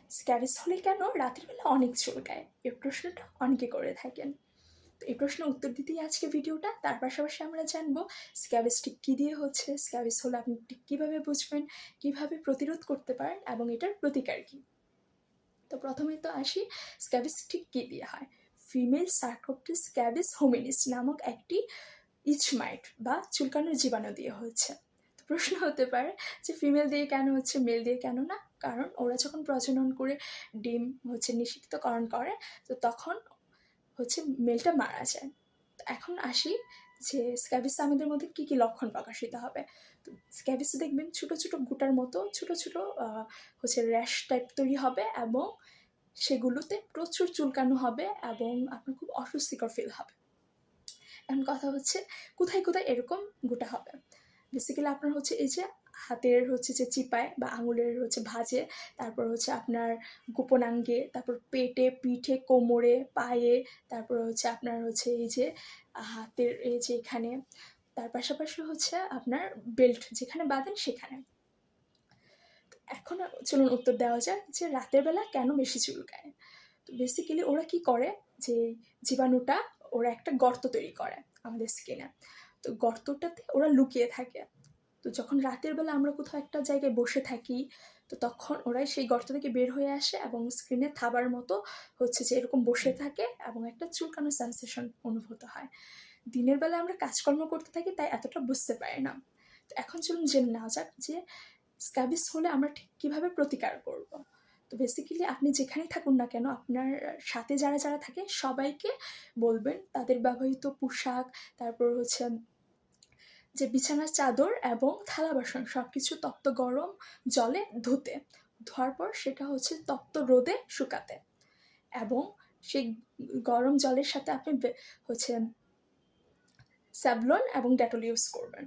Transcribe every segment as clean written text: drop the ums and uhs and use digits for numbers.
Scabies হলে কেন রাতের বেলা অনেক চুলকায়? এই প্রশ্নটা অনেকে করে থাকেন। তো এই প্রশ্নের উত্তর দিতেই আজকে ভিডিওটা। তার পাশাপাশি আমরা জানবো স্ক্যাবিস ঠিক কী দিয়ে হচ্ছে, স্ক্যাবিস হলে আপনি ঠিক কীভাবে বুঝবেন, কীভাবে প্রতিরোধ করতে পারেন এবং এটার প্রতিকার কী। তো প্রথমেই তো আসি, স্ক্যাবিস ঠিক কী দিয়ে হয়। ফিমেল সার্কোপ্টেস স্ক্যাবিস হোমিনিস নামক একটি ইচমাইট বা চুলকানোর জীবাণু দিয়ে হচ্ছে। তো প্রশ্ন হতে পারে যে ফিমেল দিয়ে কেন হচ্ছে, মেল দিয়ে কেন না? কারণ ওরা যখন প্রজনন করে ডিম নিষিক্তকরণ করে, তো তখন মেলটা মারা যায়। তো এখন আসি যে স্ক্যাবিস আমাদের মধ্যে কী কী লক্ষণ প্রকাশিত হবে। তো স্ক্যাবিসে দেখবেন ছোটো ছোটো গুটার মতো ছোটো ছোটো র্যাশ টাইপ তৈরি হবে এবং সেগুলোতে প্রচুর চুলকানো হবে এবং আপনার খুব অস্বস্তিকর ফিল হবে। এখন কথা হচ্ছে কোথায় কোথায় এরকম গোটা হবে। বেসিক্যালি আপনার এই যে হাতের যে চিপায় বা আঙুলের ভাঁজে, তারপর আপনার গোপনাঙ্গে, তারপর পেটে, পিঠে, কোমরে, পায়ে, তারপর আপনার এই যে হাতের এই যে এখানে, তার পাশাপাশি আপনার বেল্ট যেখানে বাঁধেন সেখানে। এখন চলুন উত্তর দেওয়া যাক যে রাতের বেলা কেন বেশি চুলকায়। তো বেসিক্যালি ওরা কি করে যে জীবাণুটা ওরা একটা গর্ত তৈরি করে আমাদের স্কিনে। তো গর্তটাতে ওরা লুকিয়ে থাকে। তো যখন রাতের বেলা আমরা কোথাও একটা জায়গায় বসে থাকি, তো তখন ওরাই সেই গর্ত থেকে বের হয়ে আসে এবং স্ক্রিনে থাবার মতো যে এরকম বসে থাকে এবং একটা চুলকানো সেন্সেশন অনুভূত হয়। দিনের বেলা আমরা কাজকর্ম করতে থাকি, তাই এতটা বুঝতে পারি না। তো এখন চলুন জেনে নেওয়া যাক যে স্ক্যাবিস হলে আমরা ঠিক কীভাবে প্রতিকার করব। তো বেসিক্যালি আপনি যেখানেই থাকুন না কেন, আপনার সাথে যারা যারা থাকে সবাইকে বলবেন তাদের ব্যবহৃত পোশাক, তারপর যে বিছানার চাদর এবং থালা বাসন সব কিছু তপ্ত গরম জলে ধুতে, ধোয়ার পর সেটা তপ্ত রোদে শুকাতে, এবং সেই গরম জলের সাথে আপনি স্যাভলন এবং ডেটল ইউজ করবেন।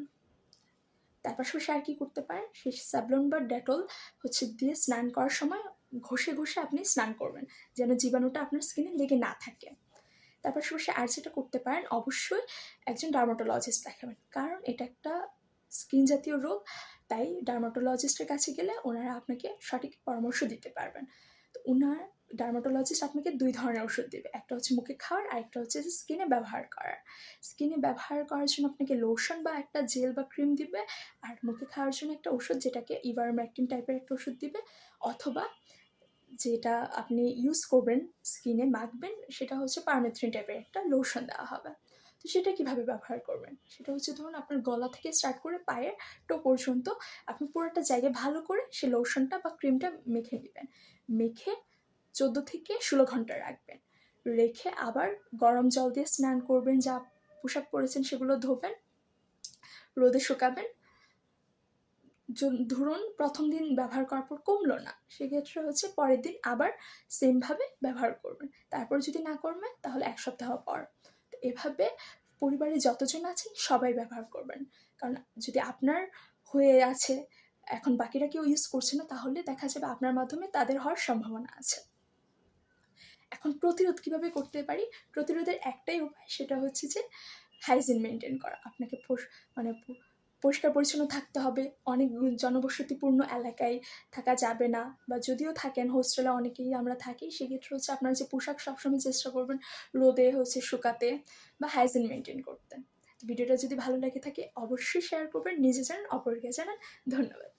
তার পাশাপাশি আর কি করতে পারেন, সেই স্যাভলন বা ডেটল দিয়ে স্নান করার সময় ঘষে ঘষে আপনি স্নান করবেন, যেন জীবাণুটা আপনার স্কিনে লেগে না থাকে। তার পাশাপাশি আর যেটা করতে পারেন, অবশ্যই একজন ডার্মাটোলজিস্ট দেখাবেন, কারণ এটা একটা স্কিন জাতীয় রোগ। তাই ডার্মাটোলজিস্টের কাছে গেলে ওনারা আপনাকে সঠিক পরামর্শ দিতে পারবেন। তো ডার্মাটোলজিস্ট আপনাকে 2 ধরনের ওষুধ দেবে, একটা মুখে খাওয়ার, আর একটা যে স্কিনে ব্যবহার করার। স্কিনে ব্যবহার করার জন্য আপনাকে লোশন বা একটা জেল বা ক্রিম দিবে, আর মুখে খাওয়ার জন্য একটা ওষুধ যেটাকে ইভারমেকটিন টাইপের একটা ওষুধ দিবে, অথবা যেটা আপনি ইউজ করবেন স্কিনে মাখবেন সেটা পারমেথ্রিন টাইপের একটা লোশন দেওয়া হবে। তো সেটা কীভাবে ব্যবহার করবেন, সেটা ধরুন আপনার গলা থেকে স্টার্ট করে পায়ের টো পর্যন্ত আপনি পুরোটা জায়গায় ভালো করে সেই লোশনটা বা ক্রিমটা মেখে নেবেন। মেখে 14 থেকে 16 ঘন্টা রাখবেন। রেখে আবার গরম জল দিয়ে স্নান করবেন, যা পোশাক পরেছেন সেগুলো ধোবেন, রোদে শুকাবেন। ধরুন প্রথম দিন ব্যবহার করার পর কমলো না, সেক্ষেত্রে পরের দিন আবার সেমভাবে ব্যবহার করবেন। তারপর যদি না কমে তাহলে 1 সপ্তাহ পর। তো এভাবে পরিবারে যতজন আছেন সবাই ব্যবহার করবেন, কারণ যদি আপনার হয়ে আছে এখন বাকিরা কেউ ইউজ করছে না, তাহলে দেখা যাবে আপনার মাধ্যমে তাদের হওয়ার সম্ভাবনা আছে। এখন প্রতিরোধ কীভাবে করতে পারি? প্রতিরোধের একটাই উপায়, সেটা যে হাইজিন মেনটেন করা। আপনাকে পরিষ্কার পরিচ্ছন্ন থাকতে হবে। অনেক জনবসতিপূর্ণ এলাকায় থাকা যাবে না, বা যদিও থাকেন হোস্টেলে অনেকেই আমরা থাকি, সেক্ষেত্রে আপনার যে পোশাক সবসময় চেষ্টা করবেন রোদে শুকাতে বা হাইজিন মেনটেন করতে। ভিডিওটা যদি ভালো লেগে থাকে অবশ্যই শেয়ার করবেন, নিজে জানান, অপরকে জানান। ধন্যবাদ।